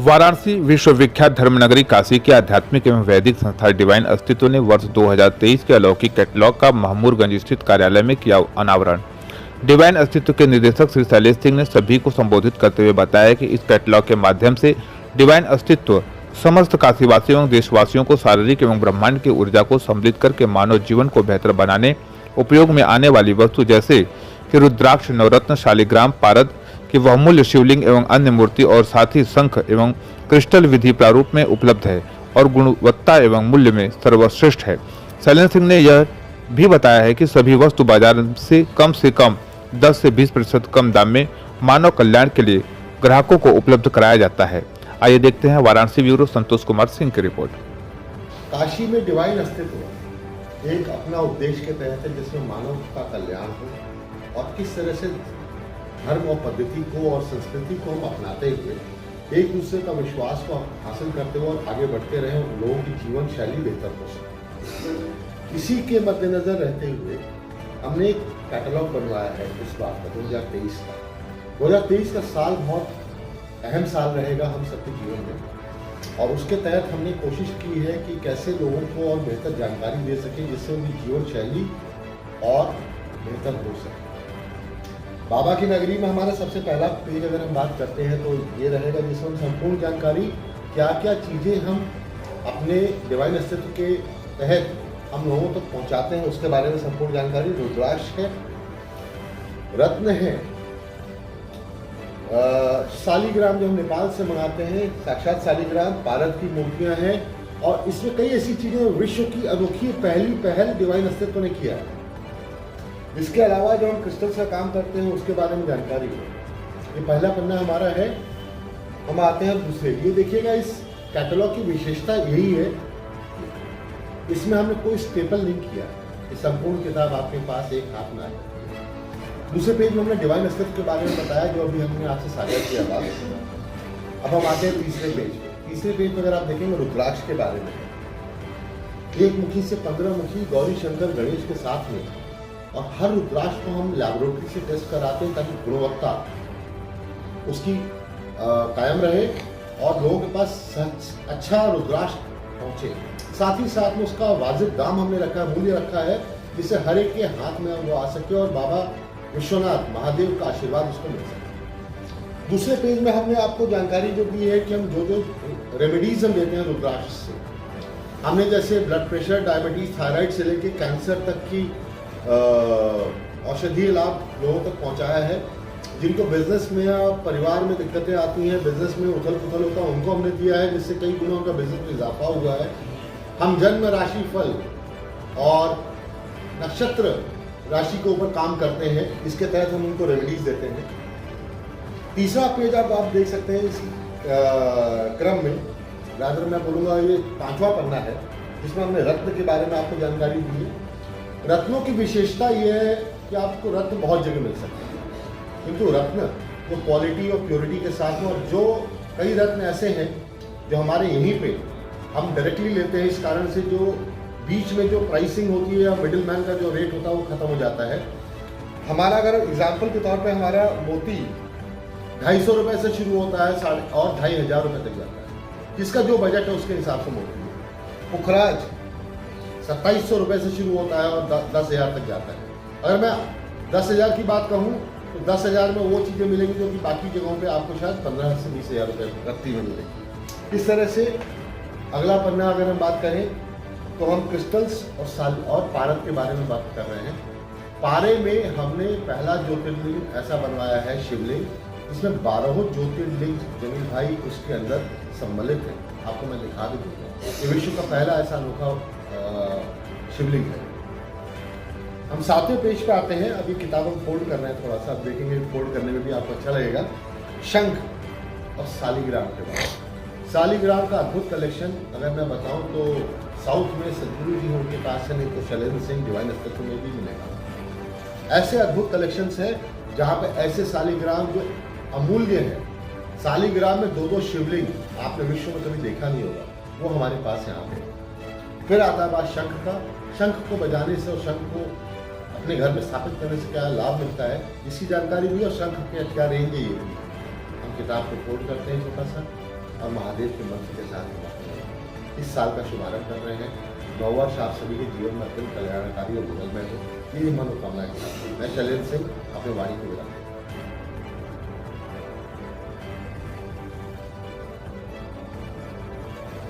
वाराणसी विश्वविख्यात धर्मनगरी काशी के आध्यात्मिक एवं वैदिक संस्था डिवाइन अस्तित्व ने वर्ष 2023 के अलौकिक कैटलॉग का महमूरगंज स्थित कार्यालय में किया अनावरण। डिवाइन अस्तित्व के निदेशक श्री शैलेश सिंह ने सभी को संबोधित करते हुए बताया कि इस कैटलॉग के माध्यम से डिवाइन अस्तित्व समस्त काशीवासियों एवं देशवासियों को शारीरिक एवं ब्रह्मांड की ऊर्जा को सम्मिलित करके मानव जीवन को बेहतर बनाने उपयोग में आने वाली वस्तु जैसे कि रुद्राक्ष, नवरत्न, शालिग्राम, पारद कि वह मूल्य शिवलिंग एवं अन्य मूर्ति और साथ ही शंख एवं क्रिस्टल विधि प्रारूप में उपलब्ध है और गुणवत्ता एवं मूल्य में सर्वश्रेष्ठ है। शैलेश सिंह ने यह भी बताया है कि सभी वस्तु बाजार से कम 10 से 20% कम दाम में मानव कल्याण के लिए ग्राहकों को उपलब्ध कराया जाता है। आइए देखते हैं वाराणसी ब्यूरो संतोष कुमार सिंह की रिपोर्ट। काशी में डिवाइन अस्तित्व एक अपना उद्देश्य के तहत है जिसमें मानव का कल्याण हो और किस तरह से धर्म और पद्धति को और संस्कृति को हम अपनाते हुए एक दूसरे का विश्वास को हासिल करते हुए और आगे बढ़ते रहे और लोगों की जीवन शैली बेहतर हो सके। इसी के मद्देनजर रहते हुए हमने एक कैटलॉग बनवाया है इस बार का 2023 का। 2023 का साल बहुत अहम साल रहेगा हम सबके जीवन में और उसके तहत हमने कोशिश की है कि कैसे लोगों को और बेहतर जानकारी दे सकें जिससे उनकी जीवन शैली और बेहतर हो सके। बाबा की नगरी में हमारा सबसे पहला पेज अगर हम बात करते हैं तो ये रहेगा जिसमें हम संपूर्ण जानकारी क्या क्या चीज़ें हम अपने डिवाइन अस्तित्व के तहत हम लोगों तक पहुंचाते हैं उसके बारे में संपूर्ण जानकारी। रुद्राक्ष है, रत्न है, शालिग्राम जो हम नेपाल से मंगाते हैं साक्षात शालिग्राम, पारद की मूर्तियां हैं और इसमें कई ऐसी चीज़ें विश्व की अनोखी पहली पहल डिवाइन अस्तित्व ने किया है। इसके अलावा जो हम क्रिस्टल्स का काम करते हैं उसके बारे में जानकारी है। ये पहला पन्ना हमारा है। हम आते हैं दूसरे, ये देखिएगा इस कैटलॉग की विशेषता यही है इसमें हमने कोई स्टेपल नहीं किया। ये संपूर्ण किताब आपके पास एक हाथ में है। दूसरे पेज में हमने डिवाइन अस्तित्व के बारे में बताया जो अभी हमने आपसे साझा किया था। अब हम आते हैं तीसरे पेज पे। तीसरे पेज पर अगर आप देखेंगे रुद्राक्ष के बारे में 1 मुखी से 15 मुखी गौरी शंकर गणेश के साथ में और हर रुद्राक्ष को हम लैबोरेटरी से टेस्ट कराते हैं ताकि गुणवत्ता उसकी कायम रहे और लोगों के पास अच्छा रुद्राक्ष पहुंचे। साथ ही साथ में उसका वाजिब दाम हमने रखा है, मूल्य रखा है जिससे हर एक के हाथ में वो आ सके और बाबा विश्वनाथ महादेव का आशीर्वाद उसको मिल सके। दूसरे पेज में हमने आपको जानकारी जो दी है कि हम जो रेमेडीज हम देते हैं रुद्राक्ष से, हमने जैसे ब्लड प्रेशर, डायबिटीज, थायराइड से लेके कैंसर तक की औषधीय लाभ लोगों तक पहुंचाया है। जिनको बिजनेस में या परिवार में दिक्कतें आती हैं, बिजनेस में उथल पुथल होता है, उनको हमने दिया है जिससे कई गुना उनका बिजनेस में इजाफा हुआ है। हम जन्म राशि फल और नक्षत्र राशि के ऊपर काम करते हैं, इसके तहत हम उनको रेमेडीज देते हैं। तीसरा पेज आप देख सकते हैं इस क्रम में, रादर मैं बोलूँगा ये 5वां पन्ना है जिसमें हमने रत्न के बारे में आपको जानकारी दी है। रत्नों की विशेषता यह है कि आपको रत्न बहुत जगह मिल सकते हैं किंतु रत्न जो क्वालिटी और प्योरिटी के साथ में, और जो कई रत्न ऐसे हैं जो हमारे यहीं पे हम डायरेक्टली लेते हैं, इस कारण से जो बीच में जो प्राइसिंग होती है या मिडिल मैन का जो रेट होता है वो खत्म हो जाता है। हमारा अगर एग्जाम्पल के तौर पे हमारा मोती 250 रुपये से शुरू होता है और 2500 रुपये तक जाता है, जिसका जो बजट है उसके हिसाब से मोती है। पुखराज 2700 रुपये से शुरू होता है और 10,000 तक जाता है। अगर मैं 10,000 की बात कहूँ तो 10,000 में वो चीज़ें मिलेंगी जो कि बाकी जगहों पे आपको शायद 15 से 20,000 रुपये रत्ती में मिलेगी। इस तरह से अगला पन्ना अगर हम बात करें तो हम क्रिस्टल्स और पारद के बारे में बात कर रहे हैं। पारे में हमने पहला ज्योतिर्लिंग ऐसा बनवाया है शिवलिंग, जिसमें 12 ज्योतिर्लिंग जमीन भाई उसके अंदर सम्मिलित है। आपको मैं दिखा भी दूँगा, ये विश्व का पहला ऐसा अनोखा शिवलिंग है। हम 7वें पेज पे आते हैं। अभी किताब हम फोल्ड कर रहे हैं, थोड़ा सा आप देखेंगे फोल्ड करने में भी आपको अच्छा लगेगा। शंख और शालिग्राम के बाद शालिग्राम का अद्भुत कलेक्शन अगर मैं बताऊं तो साउथ में सदगुरु जी उनके पास है, नहीं तो शैलेश सिंह डिवाइन अस्तित्व में भी मिलेगा। ऐसे अद्भुत कलेक्शंस हैं जहाँ पे ऐसे शालिग्राम जो अमूल्य है, शालिग्राम में 2 शिवलिंग आपने विश्व में कभी देखा नहीं होगा, वो हमारे पास यहाँ पे। फिर आता है बात शंख का। शंख को बजाने से और शंख को अपने घर में स्थापित करने से क्या लाभ मिलता है, इसकी जानकारी भी और शंख के क्या रेंज है ये भी हम किताब को कोट करते हैं छोटा सा। और महादेव के मंत्र के साथ हम अपने इस साल का शुभारंभ कर रहे हैं। नववर्ष आप सभी के जीवन में अत्यंत कल्याणकारी और मंगलमय हो, यही मनोकामना के साथ मैं शैलेंद्र सिंह अपने वाणी को विराम।